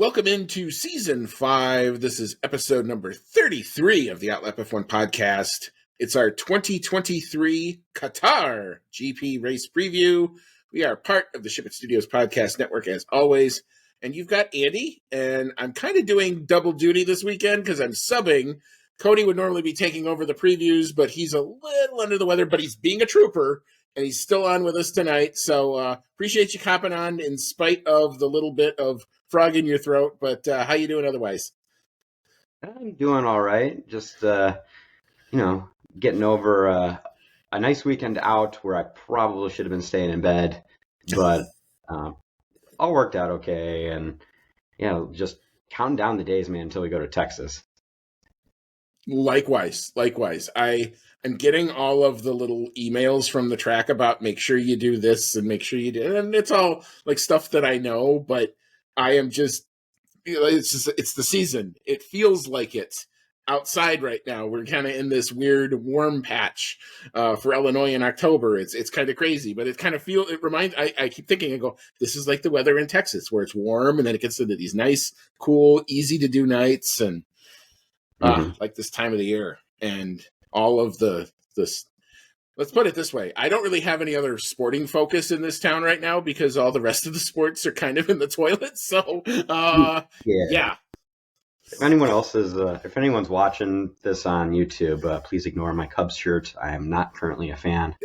Welcome into Season 5. This is episode number 33 of the Outlap F1 podcast. It's our 2023 Qatar GP race preview. We are part of the Ship It Studios podcast network as always. And you've got Andy, and I'm kind of doing double duty this weekend because I'm subbing. Cody would normally be taking over the previews, but he's a little under the weather, but he's being a trooper, and he's still on with us tonight. So appreciate you hopping on in spite of the little bit of frog in your throat. But how you doing otherwise? I'm doing all right. Just, getting over a nice weekend out where I probably should have been staying in bed, but all worked out okay. And, just counting down the days, man, until we go to Texas. Likewise. I am getting all of the little emails from the track about make sure you do this and make sure you do, and it's all like stuff that I know, but I am just, it's the season. It feels like it outside right now. We're kind of in this weird warm patch for Illinois in October. It's kind of crazy, but I keep thinking, I go, this is like the weather in Texas where it's warm and then it gets into these nice, cool, easy to do nights and like this time of the year and all of this. Let's put it this way. I don't really have any other sporting focus in this town right now because all the rest of the sports are kind of in the toilet. So, yeah. If anyone's watching this on YouTube, please ignore my Cubs shirt. I am not currently a fan.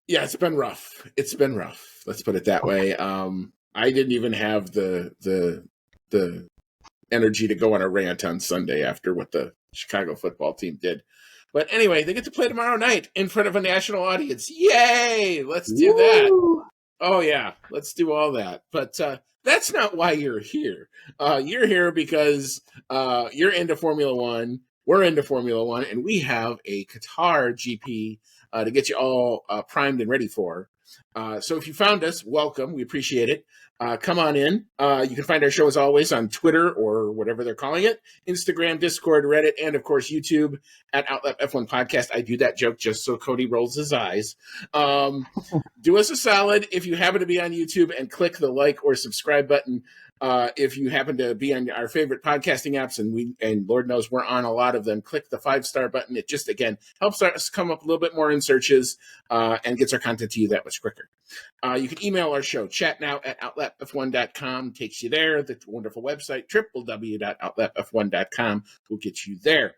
Yeah, it's been rough. Let's put it that way. I didn't even have the energy to go on a rant on Sunday after what the Chicago football team did. But anyway, they get to play tomorrow night in front of a national audience. Yay! Let's do that. Oh, yeah. Let's do all that. But that's not why you're here. You're here because you're into Formula One. We're into Formula One. And we have a Qatar GP to get you all primed and ready for. So if you found us, welcome. We appreciate it. Come on in. You can find our show as always on Twitter or whatever they're calling it, Instagram, Discord, Reddit, and of course YouTube at Outlap F1 Podcast. I do that joke just so Cody rolls his eyes. Do us a solid if you happen to be on YouTube and click the like or subscribe button. If you happen to be on our favorite podcasting apps, and Lord knows we're on a lot of them, click the 5-star button. It just, again, helps us come up a little bit more in searches and gets our content to you that much quicker. You can email our show, chatnow@outlapf1.com. Takes you there. The wonderful website, www.outlapf1.com, will get you there.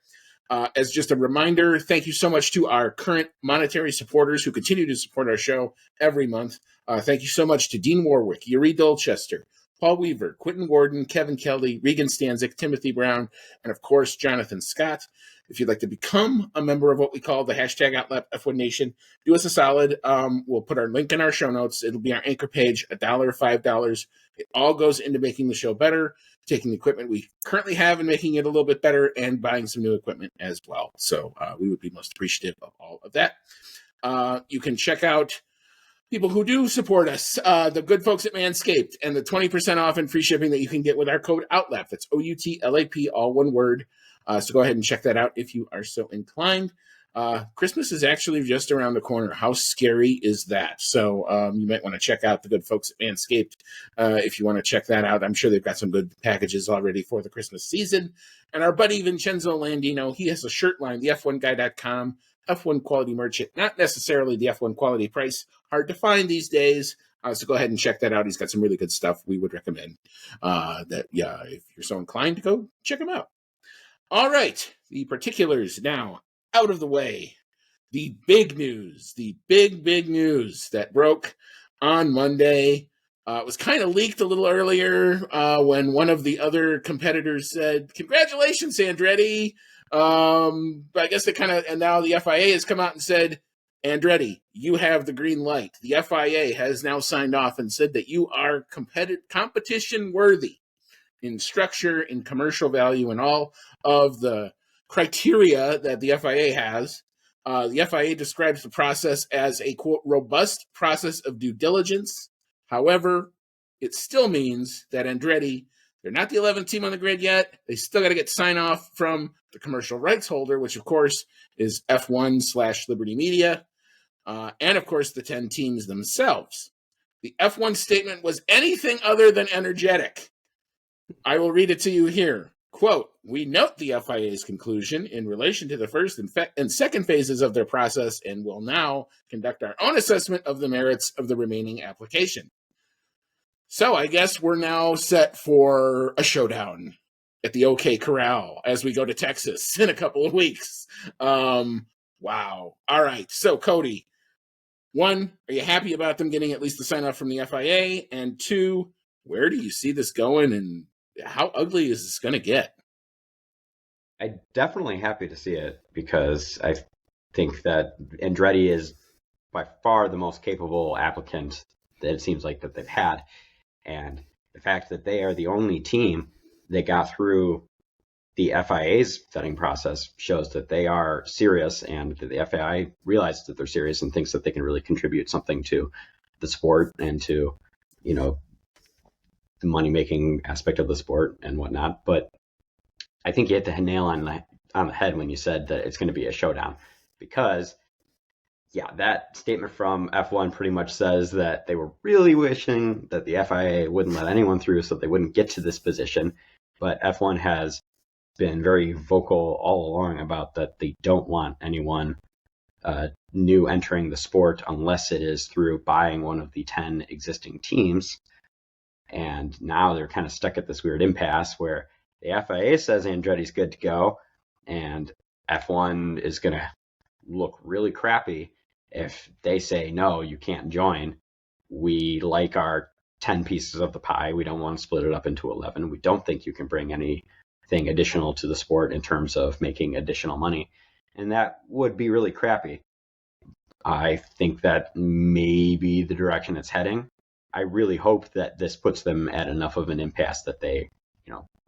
As just a reminder, thank you so much to our current monetary supporters who continue to support our show every month. Thank you so much to Dean Warwick, Yuri Dolchester, Paul Weaver, Quentin Warden, Kevin Kelly, Regan Stanzik, Timothy Brown, and of course, Jonathan Scott. If you'd like to become a member of what we call the hashtag Outlap F1 Nation, do us a solid. We'll put our link in our show notes. It'll be our anchor page, $1, $5. It all goes into making the show better, taking the equipment we currently have and making it a little bit better, and buying some new equipment as well. So we would be most appreciative of all of that. You can check out people who do support us, the good folks at Manscaped, and the 20% off and free shipping that you can get with our code OUTLAP. That's OUTLAP, all one word. So go ahead and check that out if you are so inclined. Christmas is actually just around the corner. How scary is that? So you might want to check out the good folks at Manscaped if you want to check that out. I'm sure they've got some good packages already for the Christmas season. And our buddy Vincenzo Landino, he has a shirt line, the F1Guy.com, F1 quality merchant, not necessarily the F1 quality price. Hard to find these days. So go ahead and check that out. He's got some really good stuff. We would recommend that, if you're so inclined to go check him out. All right, the particulars now out of the way. The big news, the big news that broke on Monday. It was kind of leaked a little earlier when one of the other competitors said, "Congratulations, Andretti." I guess and now the FIA has come out and said, "Andretti, you have the green light." The FIA has now signed off and said that you are competition worthy in structure, in commercial value, and all of the criteria that the FIA has. The FIA describes the process as a, quote, robust process of due diligence. However, it still means that Andretti, they're not the 11th team on the grid yet. They still got to get sign off from the commercial rights holder, which of course is F1/Liberty Media, and of course the 10 teams themselves. The F1 statement was anything other than energetic. I will read it to you here. Quote, we note the FIA's conclusion in relation to the first and second phases of their process and will now conduct our own assessment of the merits of the remaining application. So I guess we're now set for a showdown at the OK Corral as we go to Texas in a couple of weeks. Wow. All right. So, Cody, one, are you happy about them getting at least the sign off from the FIA? And two, where do you see this going and how ugly is this going to get? I'm definitely happy to see it because I think that Andretti is by far the most capable applicant that it seems like that they've had. And the fact that they are the only team that got through the FIA's vetting process shows that they are serious and that the FIA realizes that they're serious and thinks that they can really contribute something to the sport and to, you know, the money-making aspect of the sport and whatnot. But I think you hit the nail on the head when you said that it's going to be a showdown because, yeah, that statement from F1 pretty much says that they were really wishing that the FIA wouldn't let anyone through so they wouldn't get to this position. But F1 has been very vocal all along about that they don't want anyone new entering the sport unless it is through buying one of the 10 existing teams. And now they're kind of stuck at this weird impasse where the FIA says Andretti's good to go, and F1 is going to look really crappy if they say, no, you can't join. We like our 10 pieces of the pie. We don't want to split it up into 11. We don't think you can bring anything additional to the sport in terms of making additional money. And that would be really crappy. I think that may be the direction it's heading. I really hope that this puts them at enough of an impasse that they,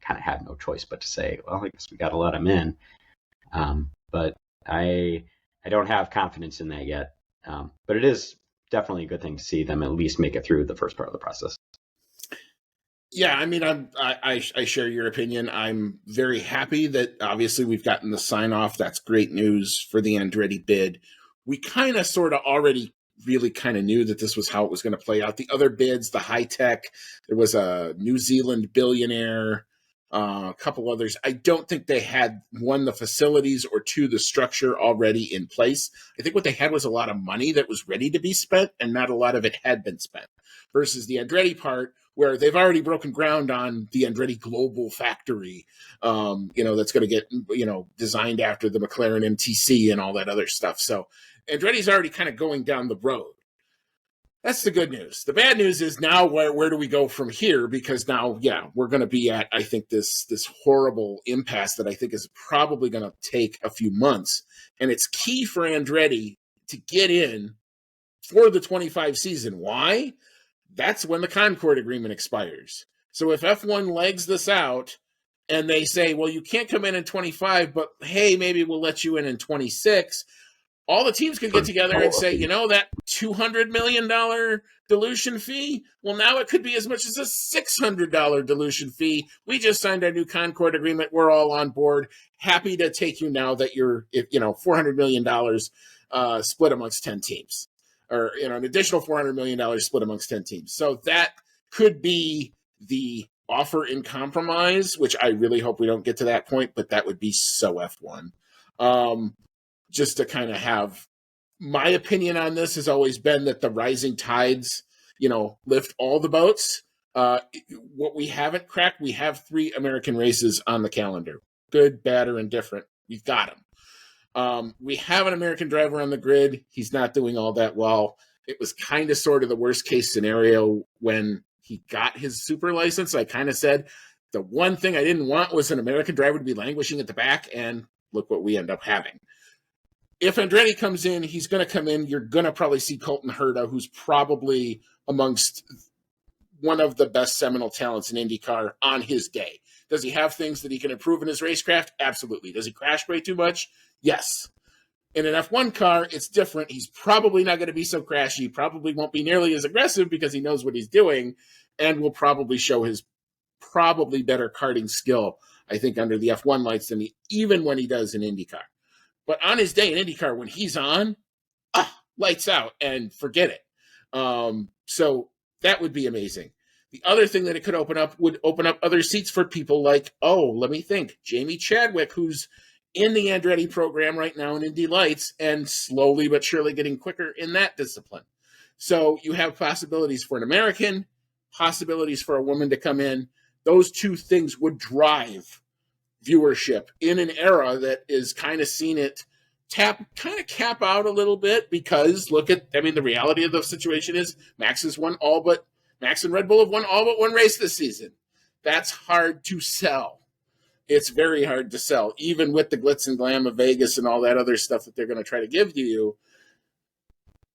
kind of have no choice but to say, well, I guess we got to let them in. But I don't have confidence in that yet. But it is definitely a good thing to see them at least make it through the first part of the process. Yeah, I mean, I share your opinion. I'm very happy that obviously we've gotten the sign off. That's great news for the Andretti bid. We kind of sort of already really kind of knew that this was how it was going to play out. The other bids, the high tech, there was a New Zealand billionaire, a couple others. I don't think they had, one, the facilities, or two, the structure already in place. I think what they had was a lot of money that was ready to be spent and not a lot of it had been spent, versus the Andretti part where they've already broken ground on the Andretti Global Factory, that's going to get, designed after the McLaren MTC and all that other stuff. So Andretti's already kind of going down the road. That's the good news. The bad news is now where do we go from here? Because now, we're going to be at, I think, this horrible impasse that I think is probably going to take a few months. And it's key for Andretti to get in for the 25 season. Why? That's when the Concord agreement expires. So if F1 legs this out and they say, well, you can't come in 25, but hey, maybe we'll let you in 26, all the teams could get together and say, that $200 million dilution fee, well, now it could be as much as a $600 dilution fee. We just signed our new Concord agreement. We're all on board. Happy to take you now that you're, $400 million split amongst 10 teams. Or, an additional $400 million split amongst 10 teams. So that could be the offer in compromise, which I really hope we don't get to that point, but that would be so F1. Just to kind of have, my opinion on this has always been that the rising tides, lift all the boats. What we haven't cracked, we have 3 American races on the calendar. Good, bad, or indifferent. We've got them. We have an American driver on the grid. He's not doing all that well. It was kind of sort of the worst case scenario when he got his super license. I kind of said the one thing I didn't want was an American driver to be languishing at the back, and look what we end up having. If Andretti comes in, he's going to come in. You're going to probably see Colton Herta, who's probably amongst one of the best seminal talents in IndyCar on his day. Does he have things that he can improve in his racecraft? Absolutely. Does he crash way too much? Yes. In an F1 car, it's different. He's probably not going to be so crashy. Probably won't be nearly as aggressive because he knows what he's doing, and will probably show his probably better karting skill, I think, under the F1 lights than even when he does in IndyCar. But on his day in IndyCar, when he's on, lights out and forget it. So That would be amazing. The other thing that it could open up would open up other seats for people like, let me think, Jamie Chadwick, who's in the Andretti program right now in Indy Lights and slowly but surely getting quicker in that discipline. So you have possibilities for an American, possibilities for a woman to come in. Those two things would drive viewership in an era that is kind of seen it cap out a little bit, because the reality of the situation is Max and Red Bull have won all but one race this season. That's hard to sell. It's very hard to sell, even with the glitz and glam of Vegas and all that other stuff that they're going to try to give to you.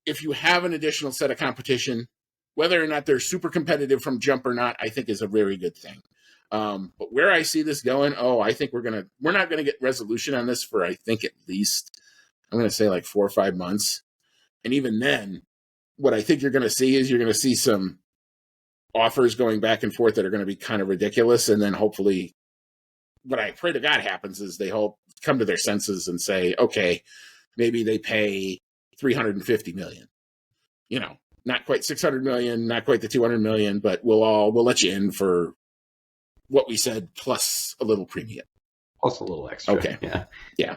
If you have an additional set of competition, whether or not they're super competitive from jump or not, I think is a very good thing. But where I see this going, I think we're not going to get resolution on this for, I think, at least, I'm going to say like 4 or 5 months. And even then, what I think you're going to see is you're going to see some offers going back and forth that are going to be kind of ridiculous. And then hopefully what I pray to God happens is they come to their senses and say, okay, maybe they pay $350 million, not quite $600 million, not quite the $200 million, but we'll let you in for what we said, plus a little premium. Plus a little extra. Okay. Yeah.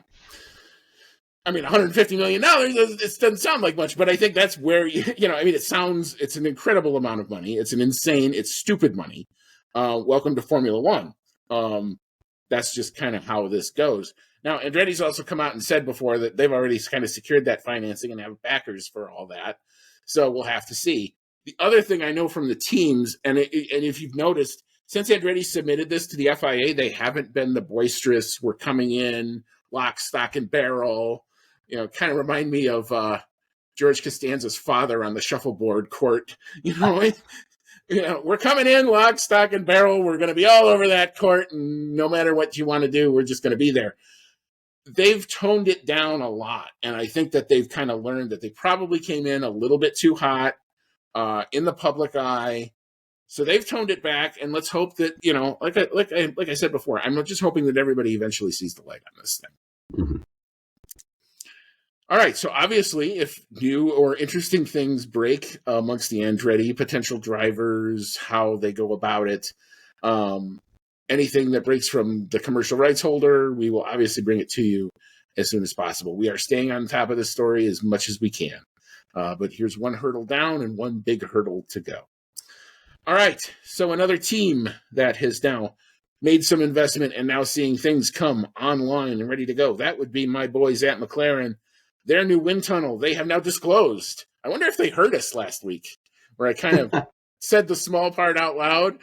I mean, $150 million, it doesn't sound like much, but I think that's where, it's an incredible amount of money. It's stupid money. Welcome to Formula One. That's just kind of how this goes. Now, Andretti's also come out and said before that they've already kind of secured that financing and have backers for all that. So we'll have to see. The other thing I know from the teams, and if you've noticed, since Andretti submitted this to the FIA, they haven't been the boisterous, we're coming in, lock, stock, and barrel. Kind of remind me of George Costanza's father on the shuffleboard court. We're coming in, lock, stock, and barrel. We're going to be all over that court, and no matter what you want to do, we're just going to be there. They've toned it down a lot, and I think that they've kind of learned that they probably came in a little bit too hot in the public eye. So they've toned it back, and let's hope that, like I said before, I'm just hoping that everybody eventually sees the light on this thing. Mm-hmm. All right, so obviously, if new or interesting things break amongst the Andretti potential drivers, how they go about it, anything that breaks from the commercial rights holder, we will obviously bring it to you as soon as possible. We are staying on top of this story as much as we can. But here's one hurdle down and one big hurdle to go. All right, so another team that has now made some investment and now seeing things come online and ready to go. That would be my boys at McLaren. Their new wind tunnel, they have now disclosed. I wonder if they heard us last week, where I kind of said the small part out loud.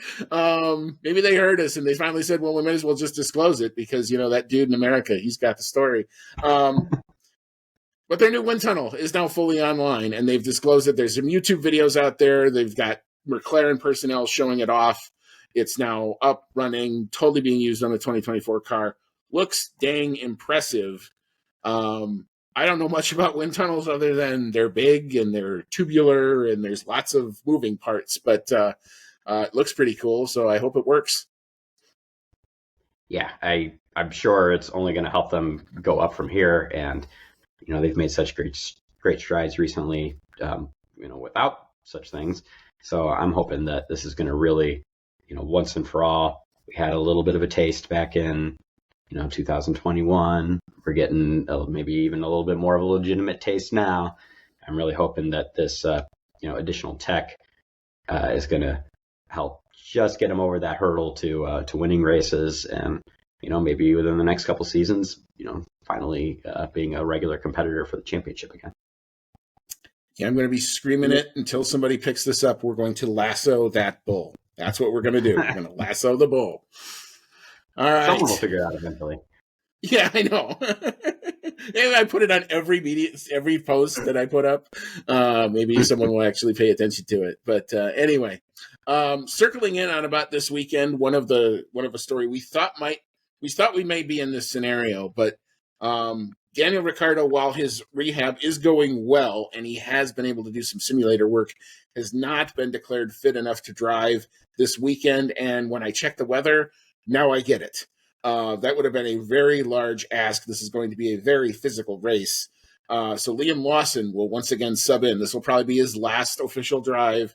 Maybe they heard us and they finally said, well, we might as well just disclose it because, that dude in America, he's got the story. But their new wind tunnel is now fully online, and they've disclosed it. There's some YouTube videos out there. They've got McLaren personnel showing it off. It's now up, running, totally being used on the 2024 car. Looks dang impressive. I don't know much about wind tunnels other than they're big and they're tubular and there's lots of moving parts, but it looks pretty cool, so I hope it works. Yeah, I'm sure it's only going to help them go up from here, and they've made such great strides recently, without such things. So I'm hoping that this is going to really, once and for all. We had a little bit of a taste back in 2021. We're getting maybe even a little bit more of a legitimate taste now. I'm really hoping that this, additional tech is going to help just get them over that hurdle to winning races, and maybe within the next couple seasons, finally being a regular competitor for the championship again. Yeah, I'm going to be screaming it until somebody picks this up. We're going to lasso that bull. That's what we're going to do. We're going to lasso the bull. All right. Someone will figure it out eventually. Yeah, I know. And I put it on every post that I put up. Maybe someone will actually pay attention to it. But anyway, circling in on about this weekend, one of a story we thought we may be in this scenario, but Daniel Ricciardo, while his rehab is going well and he has been able to do some simulator work, has not been declared fit enough to drive this weekend. And when I checked the weather, now I get it. That would have been a very large ask. This is going to be a very physical race. So Liam Lawson will once again sub in. This will probably be his last official drive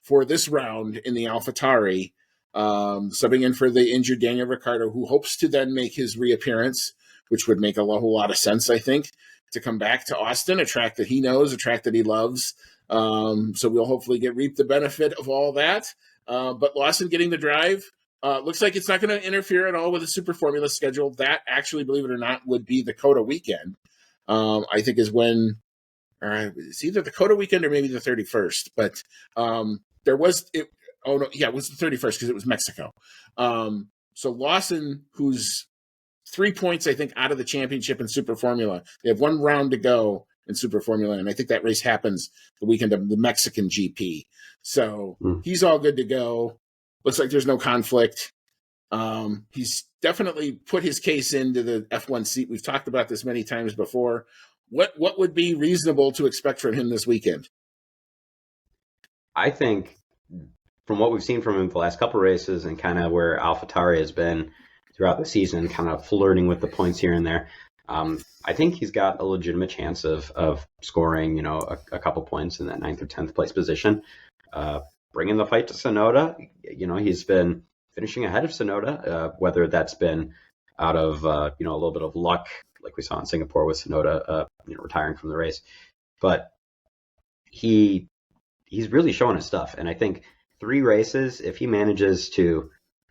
for this round in the AlphaTauri, subbing in for the injured Daniel Ricciardo, who hopes to then make his reappearance, which would make a whole lot of sense, I think, to come back to Austin, a track that he knows, a track that he loves. So we'll hopefully reap the benefit of all that. But Lawson getting the drive, looks like it's not going to interfere at all with the Super Formula schedule. That actually, believe it or not, would be the COTA weekend. I think is when it's either the COTA weekend or maybe the 31st. But there was it. Oh no, yeah, it was the 31st because it was Mexico. So Lawson, who's 3 points, I think, out of the championship in Super Formula. They have one round to go in Super Formula, and I think that race happens the weekend of the Mexican GP. So he's all good to go. Looks like there's no conflict. He's definitely put his case into the F1 seat. We've talked about this many times before. What would be reasonable to expect from him this weekend? I think from what we've seen from him the last couple of races and kind of where AlphaTauri has been throughout the season, kind of flirting with the points here and there, I think he's got a legitimate chance of scoring, a couple points in that 9th or 10th place position. Bringing the fight to Tsunoda, he's been finishing ahead of Tsunoda, whether that's been out of, a little bit of luck, like we saw in Singapore with Tsunoda, retiring from the race. But he's really showing his stuff. And I think 3 races, if he manages to,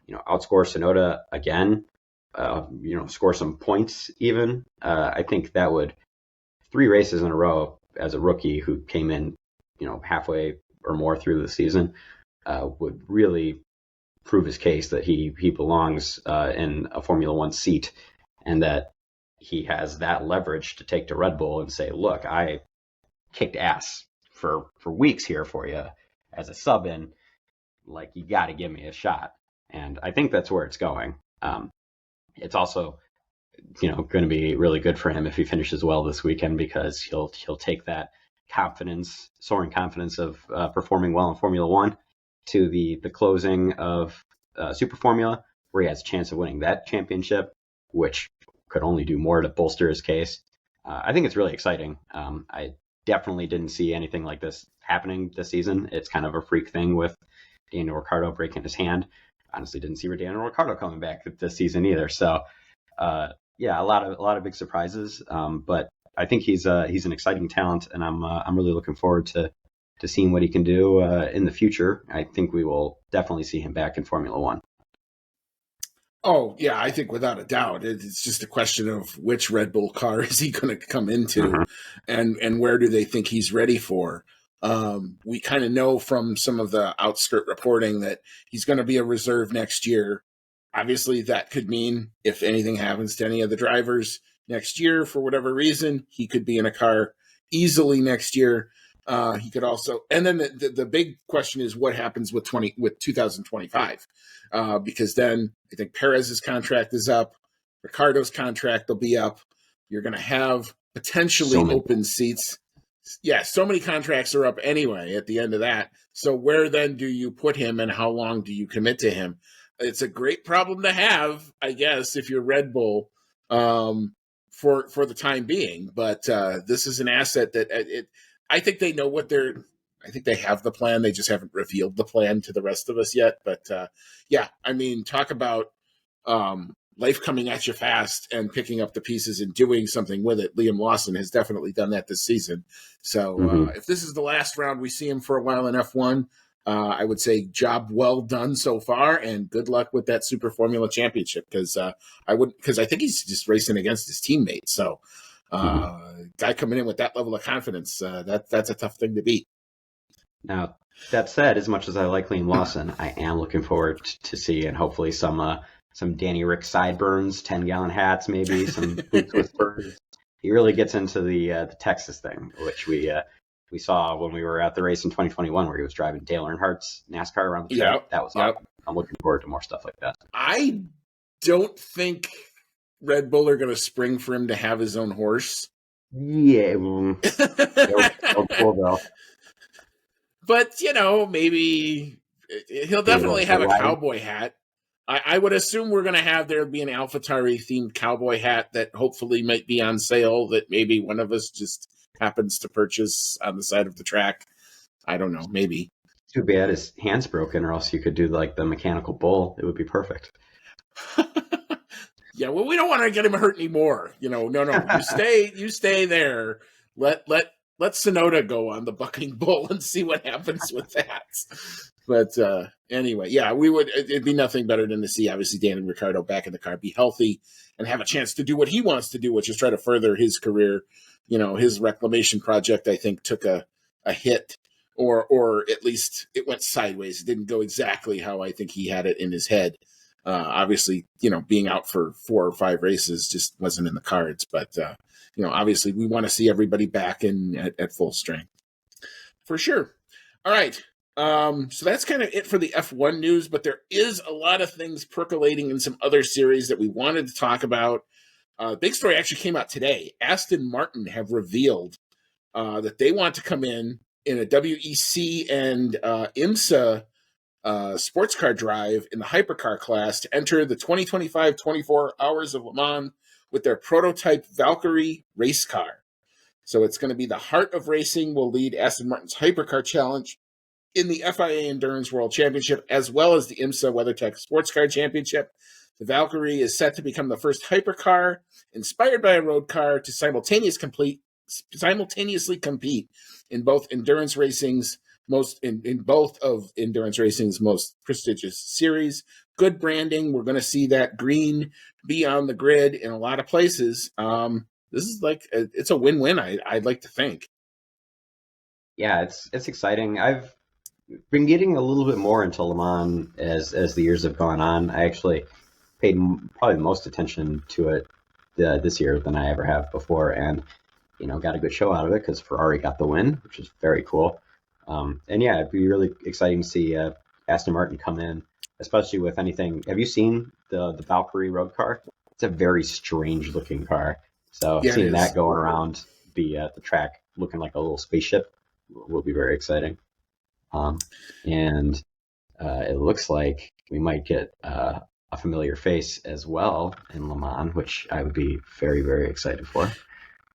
outscore Tsunoda again, score some points even, I think that would 3 races in a row as a rookie who came in, halfway or more through the season, would really prove his case that he belongs in a Formula One seat, and that he has that leverage to take to Red Bull and say, look, I kicked ass for weeks here for you as a sub-in, like, you got to give me a shot. And I think that's where it's going. It's also, going to be really good for him if he finishes well this weekend, because he'll take that soaring confidence of performing well in Formula One to the closing of Super Formula, where he has a chance of winning that championship, which could only do more to bolster his case. I think it's really exciting. I definitely didn't see anything like this happening this season. It's kind of a freak thing with Daniel Ricciardo breaking his hand. Honestly, didn't see Daniel Ricciardo coming back this season either. So, a lot of big surprises. But I think he's an exciting talent, and I'm really looking forward to seeing what he can do in the future. I think we will definitely see him back in Formula One. Oh, yeah, I think without a doubt. It's just a question of which Red Bull car is he going to come into, and where do they think he's ready for. We kind of know from some of the outskirt reporting that he's going to be a reserve next year. Obviously, that could mean if anything happens to any of the drivers next year, for whatever reason, he could be in a car easily next year. He could also, and then the big question is what happens with 2025, because then I think Perez's contract is up, Ricardo's contract will be up. You're going to have potentially open seats. Yeah, so many contracts are up anyway at the end of that. So where then do you put him, and how long do you commit to him? It's a great problem to have, I guess, if you're Red Bull, for the time being. But this is an asset that I think they know I think they have the plan. They just haven't revealed the plan to the rest of us yet. But talk about life coming at you fast and picking up the pieces and doing something with it. Liam Lawson has definitely done that this season. So if this is the last round we see him for a while in F1, I would say job well done so far, and good luck with that Super Formula Championship, because I think he's just racing against his teammates. So guy coming in with that level of confidence, that's a tough thing to beat. Now, that said, as much as I like Liam Lawson, I am looking forward to see, and hopefully some Danny Rick sideburns, 10-gallon hats, maybe some boots with spurs. He really gets into the Texas thing, which we saw when we were at the race in 2021, where he was driving Dale Earnhardt's NASCAR around the track. Yep, that was awesome. I'm looking forward to more stuff like that. I don't think Red Bull are going to spring for him to have his own horse. Yeah. Cool, though. But, maybe he'll definitely have a cowboy hat. I would assume we're going to have there be an AlphaTauri themed cowboy hat that hopefully might be on sale, that maybe one of us just happens to purchase on the side of the track. I don't know, maybe. too bad his hand's broken, or else you could do like the mechanical bull. It would be perfect. Yeah, well, we don't want to get him hurt anymore. No. You stay there. Let Sonoda go on the bucking bull and see what happens with that. But anyway, yeah, it'd be nothing better than to see, obviously, Danny Ricciardo back in the car, be healthy, and have a chance to do what he wants to do, which is try to further his career. His reclamation project, I think, took a hit, or at least it went sideways. It didn't go exactly how I think he had it in his head. Obviously, being out for 4 or 5 races just wasn't in the cards. But, obviously we want to see everybody back at full strength. For sure. All right. So that's kind of it for the F1 news, but there is a lot of things percolating in some other series that we wanted to talk about. Big story actually came out today. Aston Martin have revealed that they want to come in a WEC and IMSA sports car drive in the hypercar class to enter the 2025 24 Hours of Le Mans with their prototype Valkyrie race car. So it's going to be the heart of racing, will lead Aston Martin's hypercar challenge in the FIA Endurance World Championship, as well as the IMSA WeatherTech Sports Car Championship. The Valkyrie is set to become the first hypercar inspired by a road car to simultaneously compete in both endurance racing's in both of endurance racing's most prestigious series. Good branding. We're going to see that green be on the grid in a lot of places. This is it's a win-win. I'd like to think. Yeah, it's exciting. I've been getting a little bit more into Le Mans as the years have gone on. I actually paid probably most attention to it this year than I ever have before, and got a good show out of it because Ferrari got the win, which is very cool. And yeah, it'd be really exciting to see Aston Martin come in, especially with anything. Have you seen the Valkyrie road car? It's a very strange looking car. So Yeah, seeing that going around the track looking like a little spaceship will be very exciting. And it looks like we might get a familiar face as well in Le Mans, which I would be very, very excited for.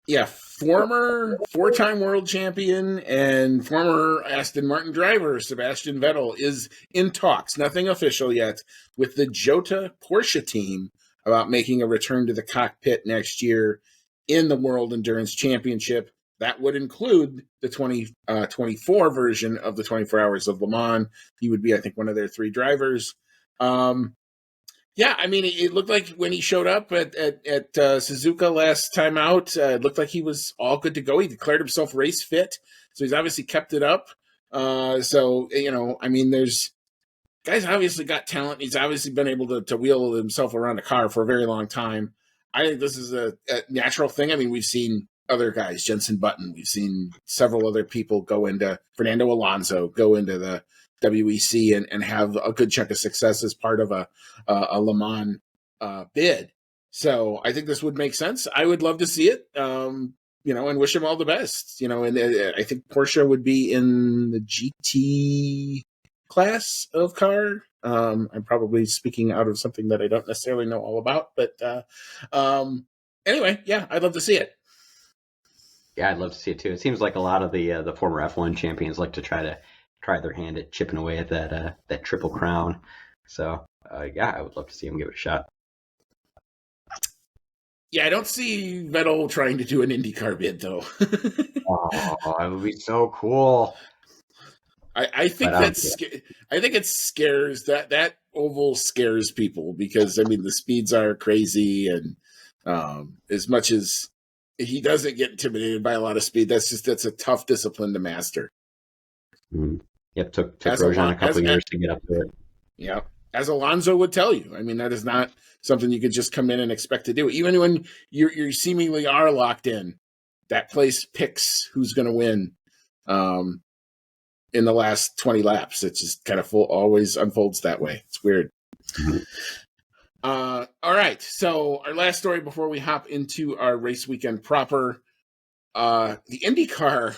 Yeah, former 4-time world champion and former Aston Martin driver Sebastian Vettel is in talks, nothing official yet, with the Jota Porsche team about making a return to the cockpit next year in the World Endurance Championship. That would include the 2024 version of the 24 Hours of Le Mans. He would be, I think, one of their 3 drivers. Yeah, I mean, it looked like when he showed up at Suzuka last time out, it looked like he was all good to go. He declared himself race fit, so he's obviously kept it up. So, I mean, there's guy's obviously got talent. He's obviously been able to wheel himself around a car for a very long time. I think this is a natural thing. I mean, we've seen other guys, Jenson Button. We've seen several other people go into Fernando Alonso, go into the WEC and have a good chunk of success as part of a Le Mans bid. So I think this would make sense. I would love to see it, and wish him all the best. And I think Porsche would be in the GT class of car. I'm probably speaking out of something that I don't necessarily know all about, but anyway, yeah, I'd love to see it. Yeah, I'd love to see it too. It seems like a lot of the former F1 champions like to try their hand at chipping away at that triple crown. So yeah, I would love to see him give it a shot. Yeah, I don't see Vettel trying to do an IndyCar bid though. Oh, that would be so cool. I think it scares that oval scares people because I mean the speeds are crazy and as much as he doesn't get intimidated by a lot of speed, that's a tough discipline to master. Mm-hmm. Yep, took Grosjean a couple of years to get up to it. Yeah, as Alonso would tell you. I mean, that is not something you could just come in and expect to do. Even when you seemingly are locked in, that place picks who's going to win in the last 20 laps. It's just kind of always unfolds that way. It's weird. Mm-hmm. All right, so our last story before we hop into our race weekend proper, the IndyCar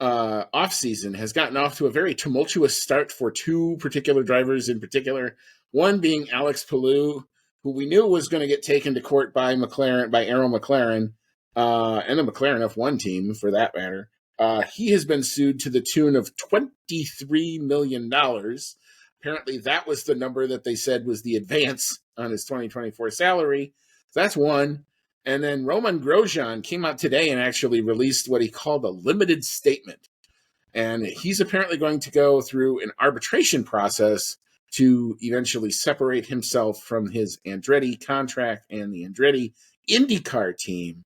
off-season has gotten off to a very tumultuous start for 2 particular drivers in particular, one being Alex Palou, who we knew was going to get taken to court by Arrow McLaren, and the McLaren F1 team for that matter, He has been sued to the tune of $23 million. Apparently, that was the number that they said was the advance on his 2024 salary. So that's one. And then Roman Grosjean came out today and actually released what he called a limited statement. And he's apparently going to go through an arbitration process to eventually separate himself from his Andretti contract and the Andretti IndyCar team.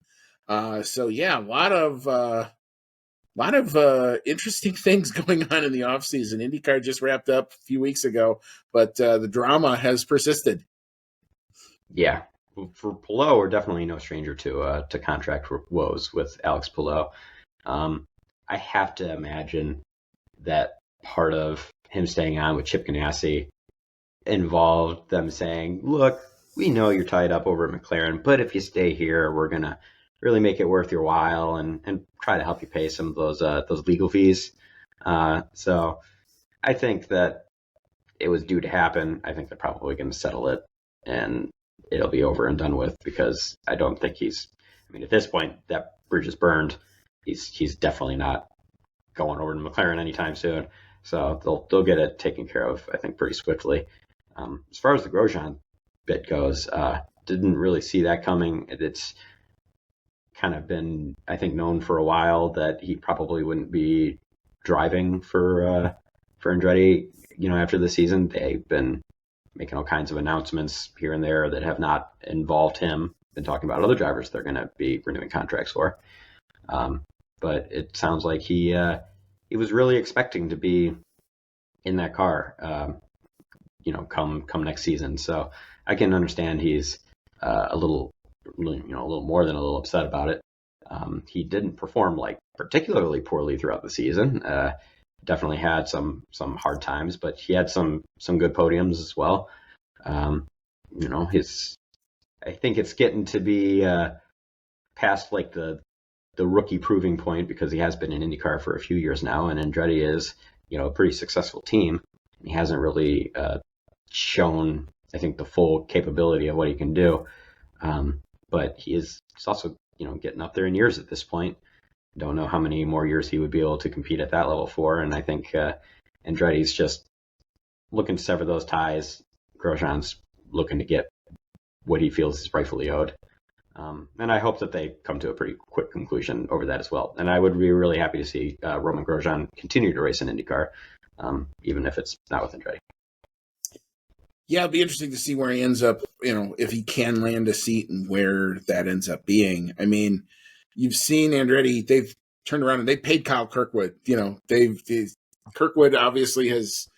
So yeah, a lot of interesting things going on in the offseason. IndyCar just wrapped up a few weeks ago, but the drama has persisted. Yeah, for Palou, we're definitely no stranger to contract woes with Alex Palou. I have to imagine that part of him staying on with Chip Ganassi involved them saying, look, we know you're tied up over at McLaren, but if you stay here, we're going to really make it worth your while and try to help you pay some of those legal fees. So I think that it was due to happen. I think they're probably going to settle it and it'll be over and done with, because I don't think at this point that bridge is burned. He's definitely not going over to McLaren anytime soon. So they'll get it taken care of, I think, pretty swiftly. As far as the Grosjean bit goes, didn't really see that coming. It's kind of been, I think, known for a while that he probably wouldn't be driving for Andretti, after the season. They've been making all kinds of announcements here and there that have not involved him. Been talking about other drivers they're going to be renewing contracts for. But it sounds like he was really expecting to be in that car, come next season. So I can understand he's a little more than a little upset about it. He didn't perform particularly poorly throughout the season. Definitely had some hard times, but he had some good podiums as well. I think it's getting to be past the rookie proving point, because he has been in IndyCar for a few years now, and Andretti is, a pretty successful team. He hasn't really shown, I think, the full capability of what he can do. But he's also, getting up there in years at this point. Don't know how many more years he would be able to compete at that level for. And I think Andretti's just looking to sever those ties. Grosjean's looking to get what he feels is rightfully owed. And I hope that they come to a pretty quick conclusion over that as well. And I would be really happy to see Roman Grosjean continue to race in IndyCar, even if it's not with Andretti. Yeah, it'll be interesting to see where he ends up, if he can land a seat and where that ends up being. I mean, you've seen Andretti, they've turned around and they paid Kyle Kirkwood. Kirkwood obviously has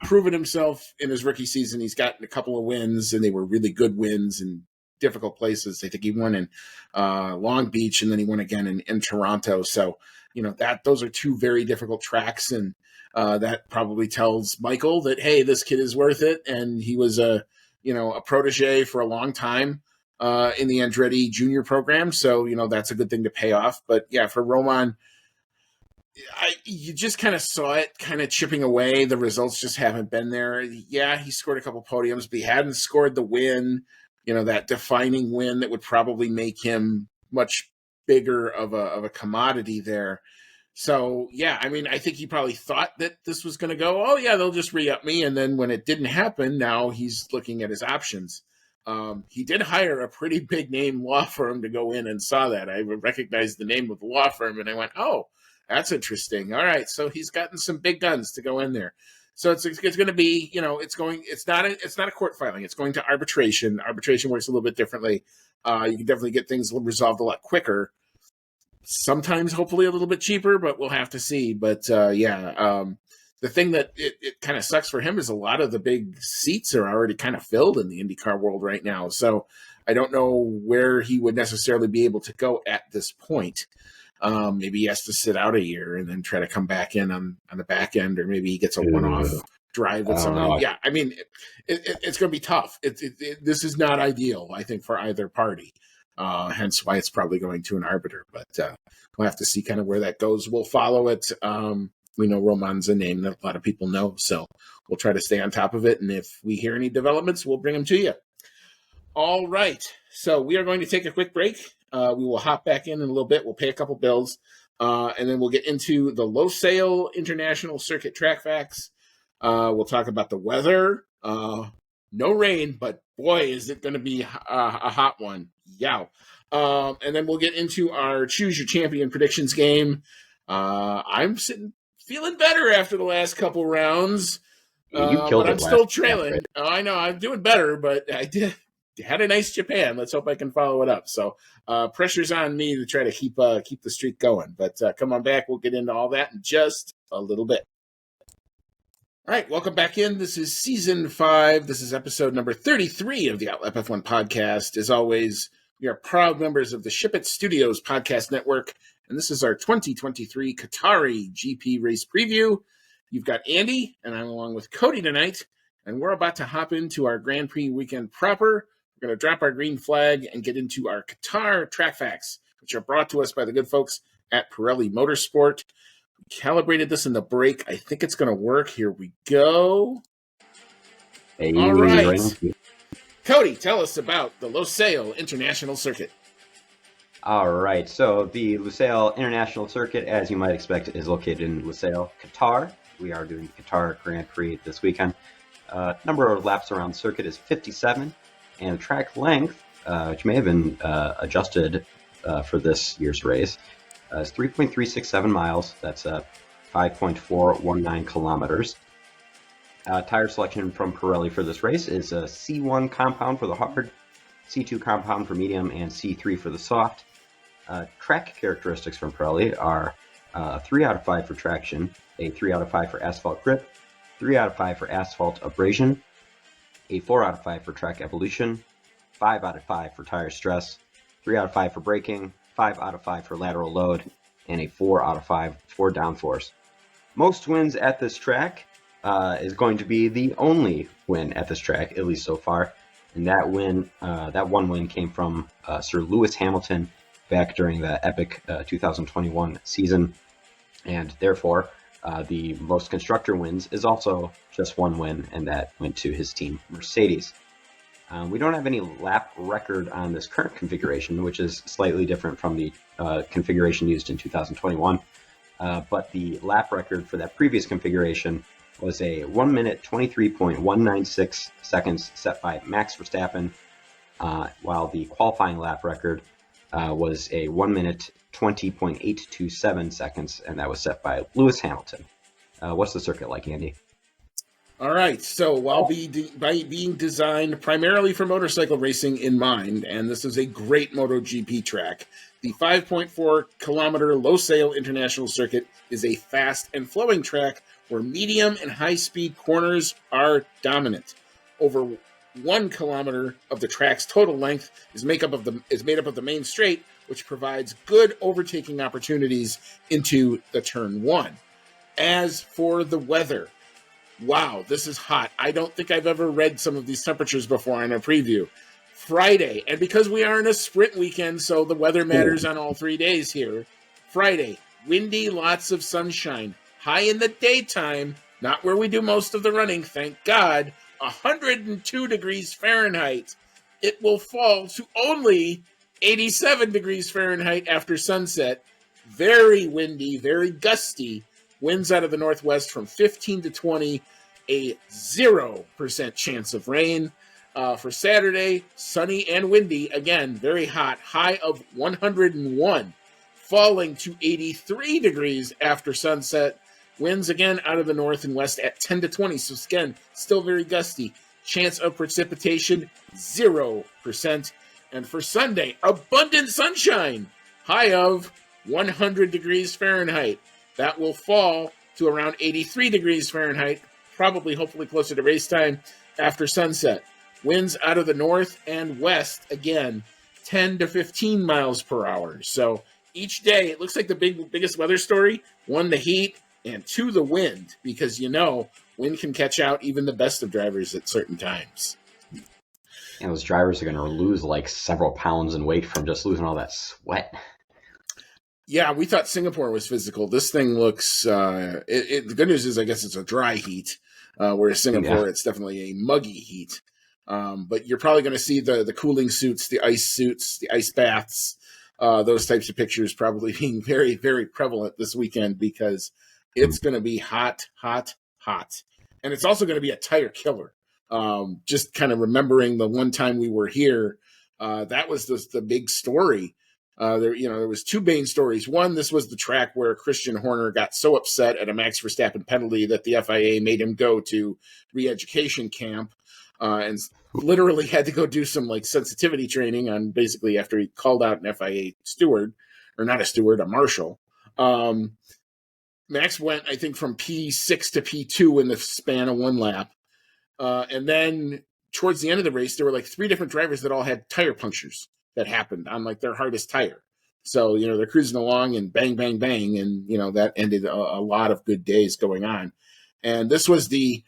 proven himself in his rookie season. He's gotten a couple of wins, and they were really good wins in difficult places. I think he won in Long Beach, and then he won again in Toronto. So, those are two very difficult tracks, and that probably tells Michael that, hey, this kid is worth it. And he was a protege for a long time in the Andretti junior program. So, that's a good thing to pay off. But yeah, for Roman, you just kind of saw it kind of chipping away. The results just haven't been there. Yeah, he scored a couple podiums, but he hadn't scored the win, that defining win that would probably make him much bigger of a commodity there. So, yeah, I mean, I think he probably thought that this was going to go, oh, yeah, they'll just re-up me. And then when it didn't happen, now he's looking at his options. He did hire a pretty big name law firm to go in, and saw that. I recognized the name of the law firm, and I went, oh, that's interesting. All right, so he's gotten some big guns to go in there. So it's going to be, it's not a court filing. It's going to arbitration. Arbitration works a little bit differently. You can definitely get things resolved a lot quicker. Sometimes, hopefully, a little bit cheaper, but we'll have to see. But the thing that it kind of sucks for him is a lot of the big seats are already kind of filled in the IndyCar world right now. So I don't know where he would necessarily be able to go at this point. Maybe he has to sit out a year and then try to come back in on the back end, or maybe he gets a one-off drive with somebody. Yeah, I mean, it's going to be tough. This is not ideal, I think, for either party. Hence why it's probably going to an arbiter. But we'll have to see kind of where that goes. We'll follow it. We know Roman's a name that a lot of people know, so we'll try to stay on top of it. And if we hear any developments, we'll bring them to you. All right. So we are going to take a quick break. We will hop back in a little bit. We'll pay a couple bills. And then we'll get into the Losail International Circuit track facts. We'll talk about the weather. No rain, but boy, is it going to be a hot one. Yow. And then we'll get into our Choose Your Champion predictions game. I'm feeling better after the last couple rounds. You killed but it I'm still last trailing. right? I know I'm doing better, but I had a nice Japan. Let's hope I can follow it up. So pressure's on me to try to keep the streak going. But come on back. We'll get into all that in just a little bit. All right, welcome back in. This is season 5. This is episode number 33 of the Outlap F1 podcast. As always, we are proud members of the Ship It Studios podcast network, and this is our 2023 Qatari GP race preview. You've got Andy, and I'm along with Cody tonight, and we're about to hop into our Grand Prix weekend proper. We're going to drop our green flag and get into our Qatar track facts, which are brought to us by the good folks at Pirelli Motorsport. Calibrated this in the break. I think it's going to work. Here we go. Hey, all right. Cody, tell us about the Losail International Circuit. All right. So the Losail International Circuit, as you might expect, is located in Losail, Qatar. We are doing the Qatar Grand Prix this weekend. Number of laps around the circuit is 57, and track length, which may have been adjusted for this year's race, is 3.367 miles. That's 5.419 kilometers. Tire selection from Pirelli for this race is a C1 compound for the hard, C2 compound for medium, and C3 for the soft. Track characteristics from Pirelli are 3 out of 5 for traction, a 3 out of 5 for asphalt grip, 3 out of 5 for asphalt abrasion, a 4 out of 5 for track evolution, 5 out of 5 for tire stress, 3 out of 5 for braking, 5 out of 5 for lateral load, and a 4 out of 5 for downforce. Most wins at this track is going to be the only win at this track, at least so far. And that one win came from Sir Lewis Hamilton back during the epic 2021 season. And therefore, the most constructor wins is also just one win, and that went to his team, Mercedes. We don't have any lap record on this current configuration, which is slightly different from the configuration used in 2021. But the lap record for that previous configuration was a 1 minute 23.196 seconds set by Max Verstappen, while the qualifying lap record was a 1 minute 20.827 seconds, and that was set by Lewis Hamilton. What's the circuit like, Andy? All right, so while being designed primarily for motorcycle racing in mind, and this is a great MotoGP track, the 5.4 kilometer Losail International Circuit is a fast and flowing track where medium and high speed corners are dominant. Over 1 kilometer of the track's total length is made up of the main straight, which provides good overtaking opportunities into the turn 1. As for the weather, wow, this is hot. I don't think I've ever read some of these temperatures before in a preview. Friday, and because we are in a sprint weekend, so the weather matters on all 3 days here. Friday, windy, lots of sunshine. High in the daytime, not where we do most of the running, thank God, 102 degrees Fahrenheit. It will fall to only 87 degrees Fahrenheit after sunset. Very windy, very gusty. Winds out of the northwest from 15 to 20, a 0% chance of rain. For Saturday, sunny and windy, again, very hot, high of 101, falling to 83 degrees after sunset. Winds again out of the north and west at 10 to 20, so again, still very gusty. Chance of precipitation, 0%. And for Sunday, abundant sunshine, high of 100 degrees Fahrenheit. That will fall to around 83 degrees Fahrenheit, probably hopefully closer to race time after sunset. Winds out of the north and west, again, 10 to 15 miles per hour. So each day, it looks like the biggest weather story, 1, the heat, and 2, the wind, because wind can catch out even the best of drivers at certain times. And those drivers are going to lose like several pounds in weight from just losing all that sweat. Yeah, we thought Singapore was physical. This thing looks, the good news is I guess it's a dry heat, whereas Singapore, It's definitely a muggy heat. But you're probably going to see the cooling suits, the ice baths, those types of pictures probably being very, very prevalent this weekend because it's going to be hot, hot, hot. And it's also going to be a tire killer. Just kind of remembering the one time we were here, that was the big story. There was two main stories. One, this was the track where Christian Horner got so upset at a Max Verstappen penalty that the FIA made him go to re-education camp and literally had to go do some like sensitivity training on basically after he called out an FIA steward, or not a steward, a marshal. Max went, I think, from P6 to P2 in the span of one lap. And then towards the end of the race, there were like three different drivers that all had tire punctures that happened on like their hardest tire. So, they're cruising along and bang, bang, bang. And, that ended a lot of good days going on. And this was the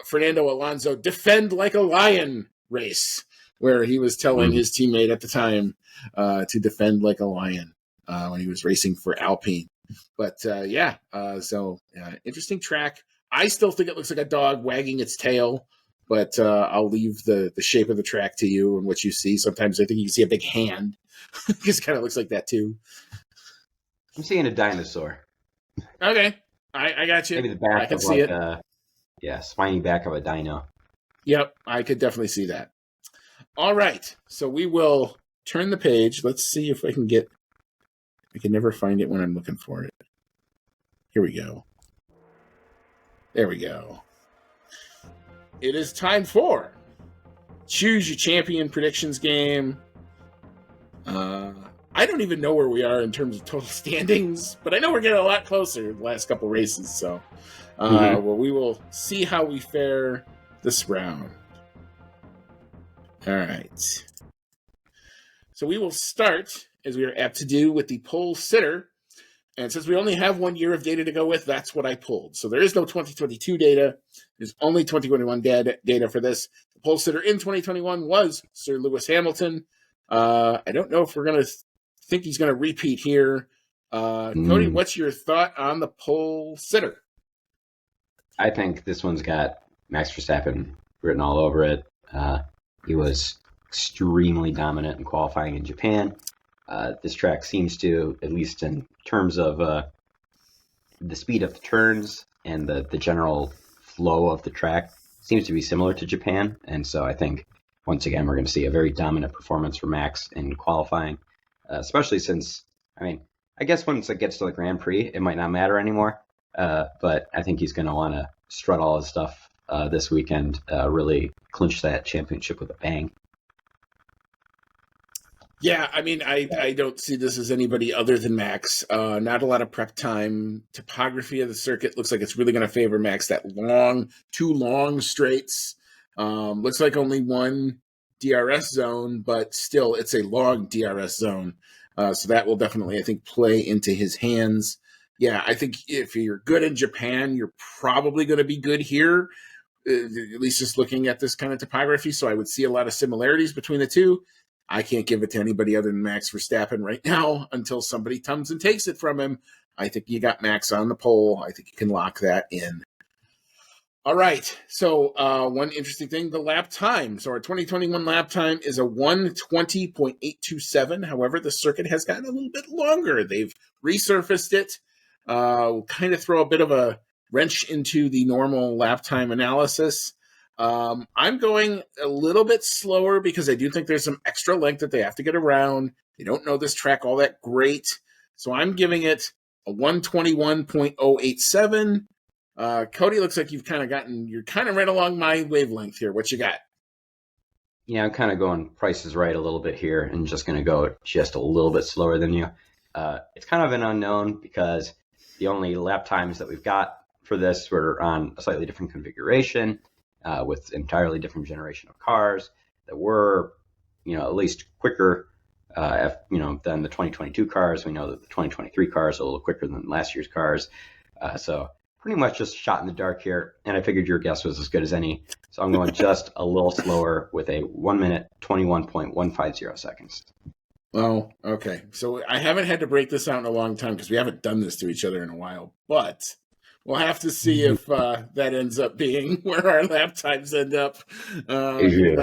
Fernando Alonso defend like a lion race, where he was telling his teammate at the time to defend like a lion when he was racing for Alpine. But interesting track. I still think it looks like a dog wagging its tail, but I'll leave the shape of the track to you and what you see. Sometimes I think you can see a big hand. It just kind of looks like that too. I'm seeing a dinosaur. Okay, I got you. Maybe the back I can of see like spiny back of a dino. Yep, I could definitely see that. All right, so we will turn the page. Let's see if I can get. I can never find it when I'm looking for it. Here we go. There we go. It is time for Choose Your Champion predictions game. I don't even know where we are in terms of total standings, but I know we're getting a lot closer the last couple races. So, we will see how we fare this round. All right. So we will start, as we are apt to do, with the pole sitter. And since we only have 1 year of data to go with, that's what I pulled. So there is no 2022 data. There's only 2021 data for this. The pole sitter in 2021 was Sir Lewis Hamilton. I don't know if we're going to think he's going to repeat here. Cody, what's your thought on the pole sitter? I think this one's got Max Verstappen written all over it. He was extremely dominant in qualifying in Japan. This track seems to, at least in terms of the speed of the turns and the general flow of the track, seems to be similar to Japan. And so I think, once again, we're going to see a very dominant performance from Max in qualifying, especially since, I guess once it gets to the Grand Prix, it might not matter anymore. But I think he's going to want to strut all his stuff this weekend, really clinch that championship with a bang. Yeah, I don't see this as anybody other than Max. Not a lot of prep time. Topography of the circuit looks like it's really going to favor Max. That two long straights. Looks like only one DRS zone, but still it's a long DRS zone. So that will definitely, I think, play into his hands. Yeah, I think if you're good in Japan, you're probably going to be good here, at least just looking at this kind of topography. So I would see a lot of similarities between the two. I can't give it to anybody other than Max Verstappen right now until somebody comes and takes it from him. I think you got Max on the pole. I think you can lock that in. All right. So one interesting thing, the lap time. So our 2021 lap time is a 1:20.827. However, the circuit has gotten a little bit longer. They've resurfaced it. We'll kind of throw a bit of a wrench into the normal lap time analysis. I'm going a little bit slower because I do think there's some extra length that they have to get around. They don't know this track all that great. So I'm giving it a 121.087. Cody, looks like you're kind of right along my wavelength here. What you got? Yeah, I'm kind of going Price is Right a little bit here and just going to go just a little bit slower than you. It's kind of an unknown because the only lap times that we've got for this were on a slightly different configuration. With entirely different generation of cars that were, at least quicker, than the 2022 cars. We know that the 2023 cars are a little quicker than last year's cars. So pretty much just shot in the dark here. And I figured your guess was as good as any. So I'm going just a little slower with a 1 minute, 21.150 seconds. Oh, okay. So I haven't had to break this out in a long time because we haven't done this to each other in a while. But We'll have to see if that ends up being where our lap times end up. Yeah.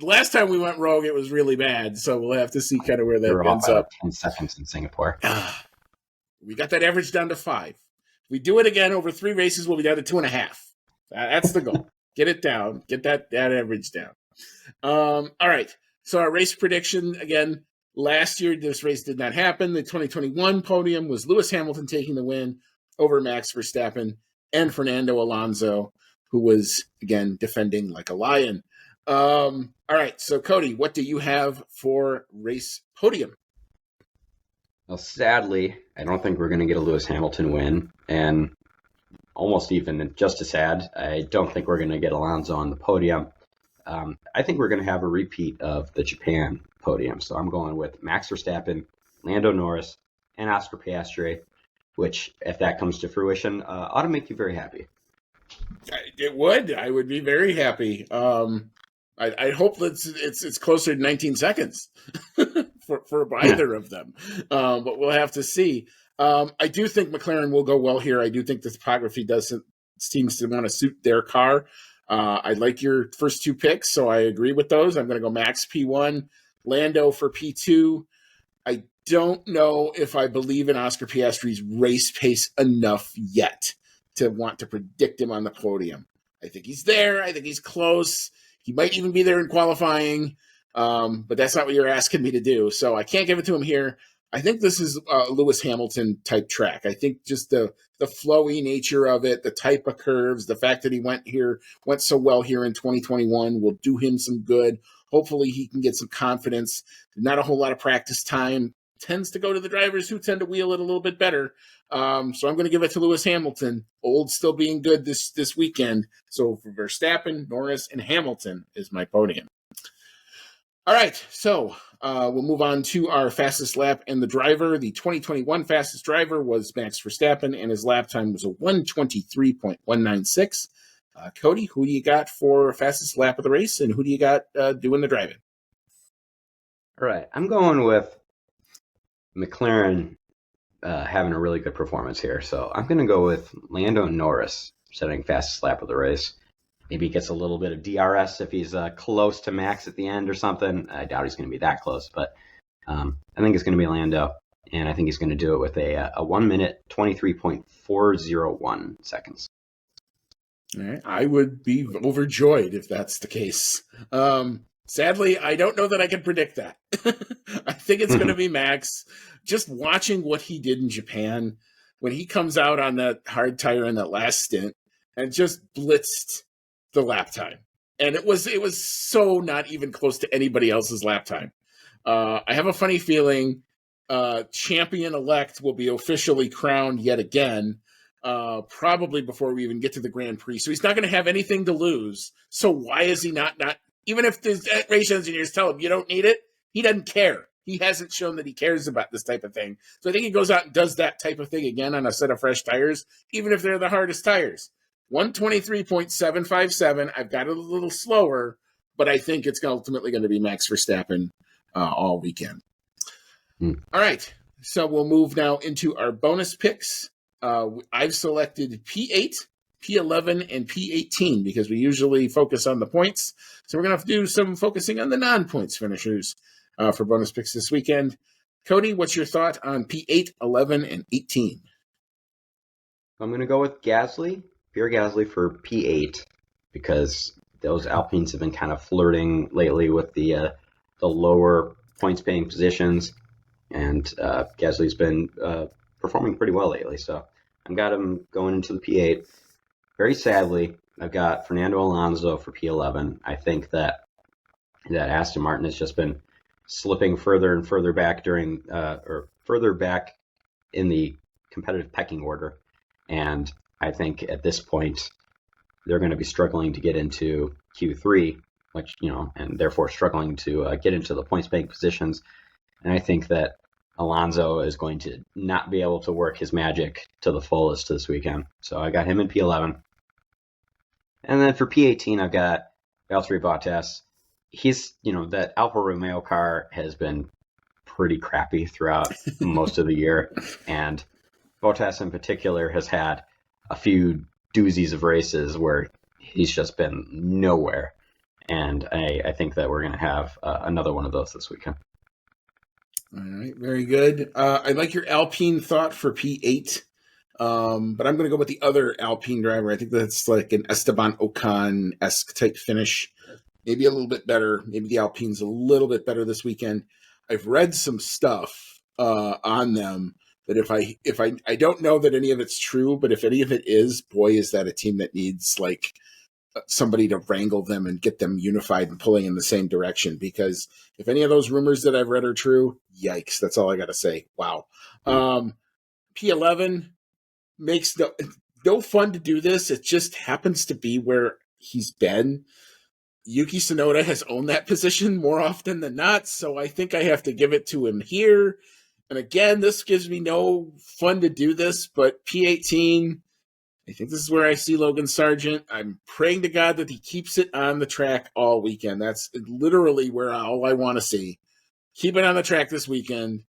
Last time we went rogue, it was really bad. So we'll have to see kind of where We that were off ends by like up. 10 seconds in Singapore. We got that average down to 5. If we do it again over 3 races, we'll be down to 2.5. That's the goal. Get it down. Get that average down. All right. So our race prediction, again, last year this race did not happen. The 2021 podium was Lewis Hamilton taking the win over Max Verstappen and Fernando Alonso, who was, again, defending like a lion. All right. So, Cody, what do you have for race podium? Well, sadly, I don't think we're going to get a Lewis Hamilton win. And almost even just as sad, I don't think we're going to get Alonso on the podium. I think we're going to have a repeat of the Japan podium. So I'm going with Max Verstappen, Lando Norris, and Oscar Piastri, which, if that comes to fruition, ought to make you very happy. It would. I would be very happy. I hope that it's closer to 19 seconds for either of them, but we'll have to see. I do think McLaren will go well here. I do think the topography seems to want to suit their car. I like your first 2 picks, so I agree with those. I'm going to go Max P1, Lando for P2. I don't know if I believe in Oscar Piastri's race pace enough yet to want to predict him on the podium. I think he's there. I think he's close. He might even be there in qualifying, but that's not what you're asking me to do. So I can't give it to him here. I think this is a Lewis Hamilton type track. I think just the flowy nature of it, the type of curves, the fact that he went so well here in 2021 will do him some good. Hopefully he can get some confidence. Not a whole lot of practice time tends to go to the drivers who tend to wheel it a little bit better. So I'm going to give it to Lewis Hamilton. Old still being good this weekend. So for Verstappen, Norris, and Hamilton is my podium. All right, so we'll move on to our fastest lap and the driver. The 2021 fastest driver was Max Verstappen, and his lap time was a 1:23.196. Cody, who do you got for fastest lap of the race, and who do you got doing the driving? All right, I'm going with McLaren having a really good performance here. So I'm going to go with Lando Norris setting fastest lap of the race. Maybe he gets a little bit of DRS if he's close to Max at the end or something. I doubt he's going to be that close, but I think it's going to be Lando, and I think he's going to do it with a 1 minute 23.401 seconds. All right. I would be overjoyed if that's the case. Sadly, I don't know that I can predict that. I think it's going to be Max. Just watching what he did in Japan when he comes out on that hard tire in that last stint and just blitzed the lap time. And it was so not even close to anybody else's lap time. I have a funny feeling champion-elect will be officially crowned yet again, probably before we even get to the Grand Prix. So he's not going to have anything to lose. So why is he not even if the race engineers tell him you don't need it, he doesn't care. He hasn't shown that he cares about this type of thing. So I think he goes out and does that type of thing again on a set of fresh tires, even if they're the hardest tires. 1:23.757. I've got it a little slower, but I think it's ultimately going to be Max Verstappen all weekend. All right. So we'll move now into our bonus picks. I've selected P8, P11, and P18 because we usually focus on the points. So we're going to have to do some focusing on the non-points finishers for bonus picks this weekend. Cody, what's your thought on P8, 11, and 18? I'm going to go with Pierre Gasly for P8 because those Alpines have been kind of flirting lately with the lower points-paying positions, and Gasly's been performing pretty well lately. So I've got him going into the P8. Very sadly, I've got Fernando Alonso for P11. I think that Aston Martin has just been slipping further and further back further back in the competitive pecking order. And I think at this point, they're going to be struggling to get into Q3, which, and therefore struggling to get into the points-paying positions. And I think that Alonso is going to not be able to work his magic to the fullest this weekend. So I got him in P11. And then for P18, I've got Valtteri Bottas. He's, that Alfa Romeo car has been pretty crappy throughout most of the year. And Bottas in particular has had a few doozies of races where he's just been nowhere. And I think that we're going to have another one of those this weekend. All right, very good. I like your Alpine thought for P8, but I'm going to go with the other Alpine driver. I think that's like an Esteban Ocon-esque type finish. Maybe a little bit better. Maybe the Alpine's a little bit better this weekend. I've read some stuff on them that if I don't know that any of it's true, but if any of it is, boy, is that a team that needs like somebody to wrangle them and get them unified and pulling in the same direction. Because if any of those rumors that I've read are true, yikes! That's all I got to say. Wow. P11 makes no fun to do this. It just happens to be where he's been. Yuki Tsunoda has owned that position more often than not, so I think I have to give it to him here. And again, this gives me no fun to do this, but P18, I think this is where I see Logan Sargent. I'm praying to God that he keeps it on the track all weekend. That's literally where all I want to see. Keep it on the track this weekend.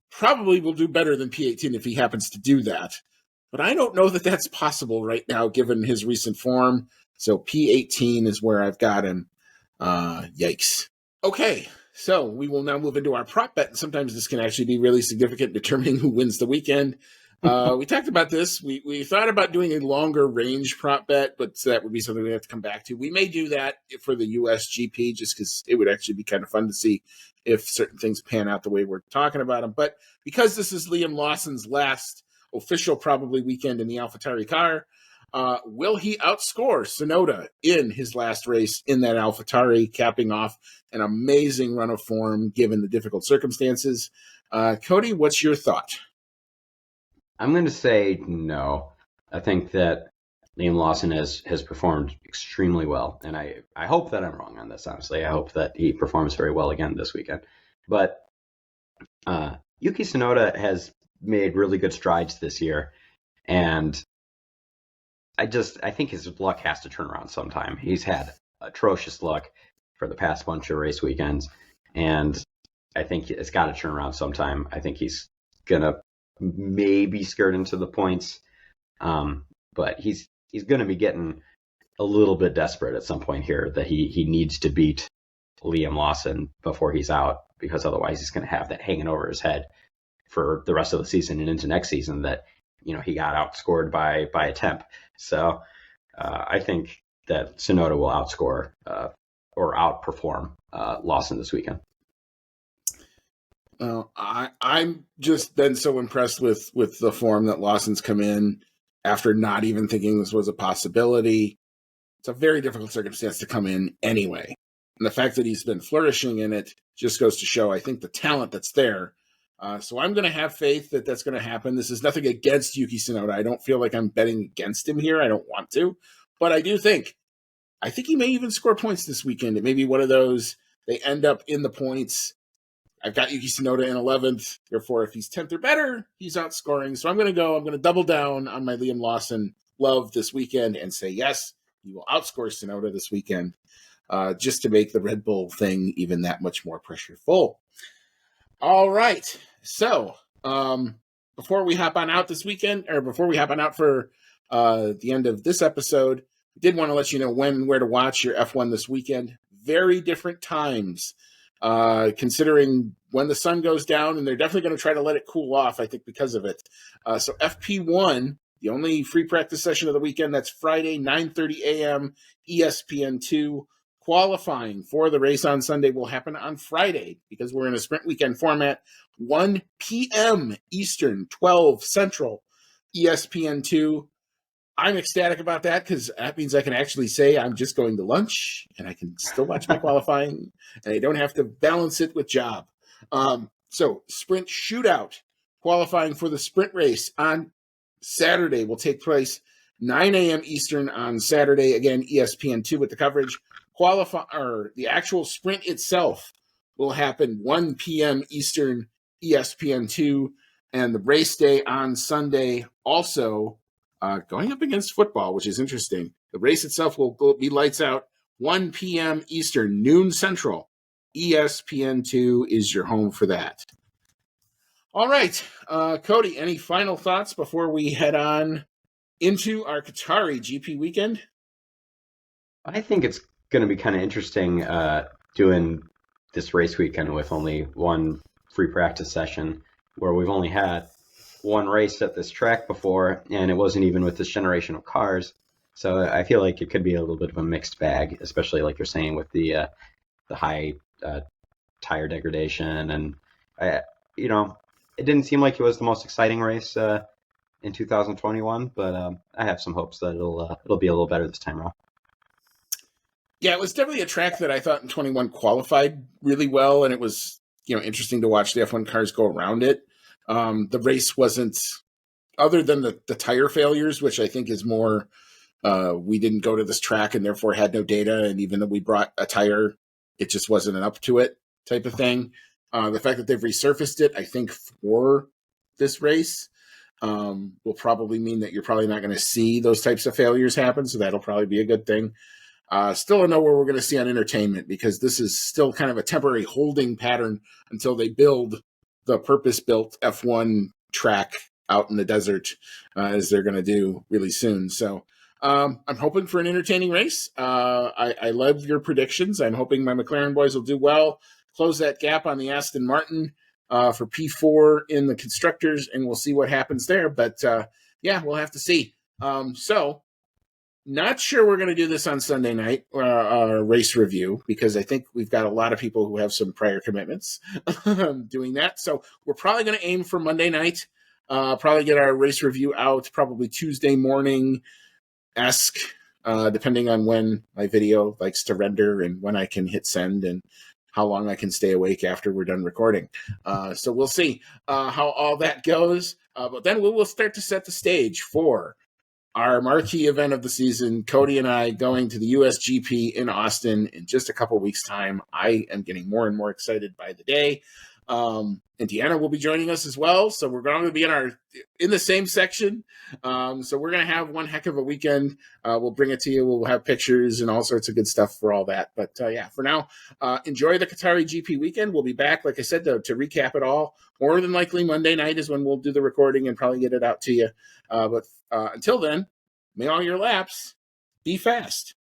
Probably will do better than P18 if he happens to do that. But I don't know that that's possible right now, given his recent form. So P18 is where I've got him. Yikes. Okay, so we will now move into our prop bet. And sometimes this can actually be really significant in determining who wins the weekend. We talked about this. We thought about doing a longer range prop bet, but that would be something we have to come back to. We may do that for the US GP just because it would actually be kind of fun to see if certain things pan out the way we're talking about them. But because this is Liam Lawson's last official probably weekend in the AlphaTauri car, will he outscore Tsunoda in his last race in that AlphaTauri, capping off an amazing run of form given the difficult circumstances? Cody, what's your thought? I'm going to say no. I think that Liam Lawson has performed extremely well, and I hope that I'm wrong on this, honestly. I hope that he performs very well again this weekend. But Yuki Tsunoda has made really good strides this year, and I think his luck has to turn around sometime. He's had atrocious luck for the past bunch of race weekends, and I think it's got to turn around sometime. I think he's going to maybe skirt into the points, but he's going to be getting a little bit desperate at some point here that he needs to beat Liam Lawson before he's out, because otherwise he's going to have that hanging over his head for the rest of the season and into next season that, you know, he got outscored by a temp. So I think that Tsunoda will outscore or outperform Lawson this weekend. I'm just been so impressed with the form that Lawson's come in after not even thinking this was a possibility. It's a very difficult circumstance to come in anyway. And the fact that he's been flourishing in it just goes to show, I think, the talent that's there. So I'm going to have faith that that's going to happen. This is nothing against Yuki Tsunoda. I don't feel like I'm betting against him here. I don't want to. But I think he may even score points this weekend. It may be one of those, they end up in the points. I've got Yuki Tsunoda in 11th. Therefore, if he's 10th or better, he's outscoring. So I'm going to double down on my Liam Lawson love this weekend and say, yes, he will outscore Tsunoda this weekend, just to make the Red Bull thing even that much more pressureful. All right. So before we hop on out this weekend, or before we hop on out for the end of this episode, I did want to let you know when and where to watch your F1 this weekend. Very different times. Considering when the sun goes down, and they're definitely going to try to let it cool off, I think, because of it. So FP1, the only free practice session of the weekend, that's Friday, 9:30 a.m., ESPN2. Qualifying for the race on Sunday will happen on Friday because we're in a sprint weekend format, 1 p.m. Eastern, 12 Central, ESPN2. I'm ecstatic about that because that means I can actually say I'm just going to lunch and I can still watch my qualifying and I don't have to balance it with job. So sprint shootout qualifying for the sprint race on Saturday will take place 9 a.m. Eastern on Saturday. Again, ESPN2 with the coverage. The actual sprint itself will happen 1 p.m. Eastern, ESPN2, and the race day on Sunday also going up against football, which is interesting. The race itself will be lights out 1 p.m. Eastern, noon Central. ESPN2 is your home for that. All right, Cody, any final thoughts before we head on into our Qatari GP weekend. I think it's going to be kind of interesting doing this race weekend with only one free practice session, where we've only had one race at this track before, and it wasn't even with this generation of cars. So I feel like it could be a little bit of a mixed bag, especially like you're saying with the high tire degradation, and you know, it didn't seem like it was the most exciting race in 2021, but I have some hopes that it'll be a little better this time around. Yeah, it was definitely a track that I thought in 21 qualified really well, and it was interesting to watch the F1 cars go around it. The race wasn't, other than the tire failures, which I think is more we didn't go to this track and therefore had no data, and even though we brought a tire, it just wasn't an up to it type of thing. The fact that they've resurfaced it, I think, for this race will probably mean that you're probably not going to see those types of failures happen, so that'll probably be a good thing. Still don't know where we're going to see on entertainment, because this is still kind of a temporary holding pattern until they build the purpose-built F1 track out in the desert, as they're going to do really soon. So I'm hoping for an entertaining race. I love your predictions. I'm hoping my McLaren boys will do well, close that gap on the Aston Martin for P4 in the constructors, and we'll see what happens there. But yeah, we'll have to see. So not sure we're going to do this on Sunday night, race review, because I think we've got a lot of people who have some prior commitments doing that. So we're probably going to aim for Monday night, probably get our race review out probably Tuesday morning-esque, depending on when my video likes to render and when I can hit send and how long I can stay awake after we're done recording. So we'll see how all that goes. But then we will start to set the stage for our marquee event of the season, Cody and I going to the USGP in Austin in just a couple weeks' time. I am getting more and more excited by the day. Indiana will be joining us as well, so we're going to be in the same section. So we're going to have one heck of a weekend. We'll bring it to you. We'll have pictures and all sorts of good stuff for all that. But yeah, for now, enjoy the Qatari GP weekend. We'll be back, like I said, to recap it all. More than likely, Monday night is when we'll do the recording and probably get it out to you. But until then, may all your laps be fast.